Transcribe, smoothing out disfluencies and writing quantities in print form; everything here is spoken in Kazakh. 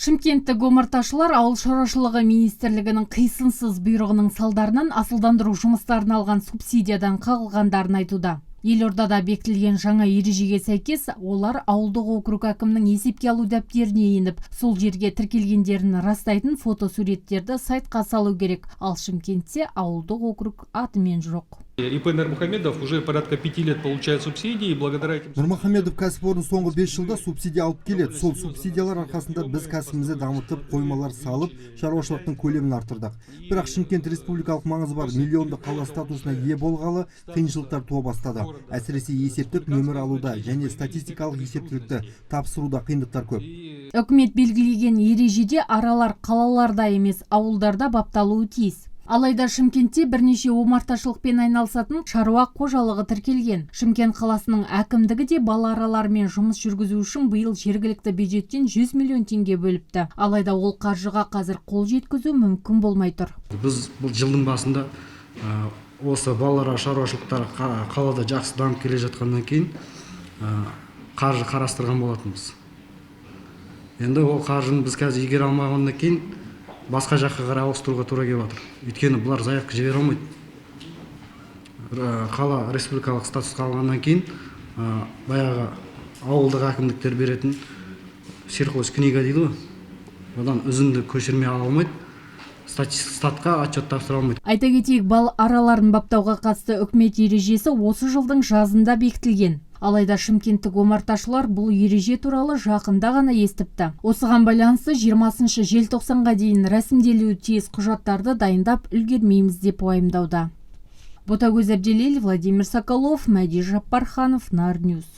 Шымкенттік омарташылар ауыл шаруашылығы министрлігінің қисынсыз бұйрығының салдарынан асылдандыру жұмыстарын алған субсидиядан қағылғандарын айтуда. Елордада бекітілген жаңа ережеге сәйкес, олар ауылдық округ әкімінің есепке алу дәптеріне еніп, сол жерге тіркелгендерін растайтын фотосуреттерді сайтқа салу керек. Ал Шымкентте ауылдық округ атымен жоқ. ИП Нурмухамедов уже порядка 5 лет получает субсидии, и благодаря этим... Нурмухамедов кәсіпорын соңғы 5 жылда субсидия алып келеді. Сол субсидиялар арқасында біз кәсібімізді дамытып, қоймалар салып, шаруашылықтың көлемін артырдық. Бірақ Шымкент республикалық маңызы бар миллионды қала статусына ие болғалы қиыншылықтар туа бастады. Әсіресе есептік нөмір алуда және статистикалық есептілікті тапсыруда қиындықтар көп. Үкімет белгілеген ережеде аралар қалаларда емес, ауылдарда бапталуы тиіс. Алайда Шымкентте бірнеше омарташылықпен айналысатын шаруа қожалығы тіркелген. Шымкент қаласының әкімдігі де бала араларымен жұмыс жүргізу үшін биыл жергілікті бюджеттен 100 миллион теңге бөліпті. Алайда ол қаржыға қазір қол жеткізу мүмкін болмай тұр. Біз бұл жылдың басында осы балалар шаруашылықтары қалада жақсы дамып келе жатқаннан кейін қаржы қарастырған болатынбыз. Енді ол қаржыны біз қазір игере алмағаннан кейін басқа жаққа қарай ауыстыруға тура келіп жатыр. Өйткені бұлар заявка жібере алмайды. Қала республикалық статусқа алғаннан кейін баяғы ауылдық әкімдіктер беретін сельхозкнига дейді ғой. Одан үзінді көшірме ала алмайды. Статқа отчет тапсыра алмайды. Айта кетейік, бал араларын баптауға қатысты үкімет ережесі осы жылдың жазында бекітілген. Алайда Шымкенттік омарташылар бұл ереже туралы жақында ғана естіпті. Осыған байланысты 20 желтоқсанға дейін рәсімделуі тиіс құжаттарды дайындап үлгермейміз деп уайымдауда. Ботагөз Әбделел, Владимир Соколов, Мәди Жаппарханов, Нарньюз.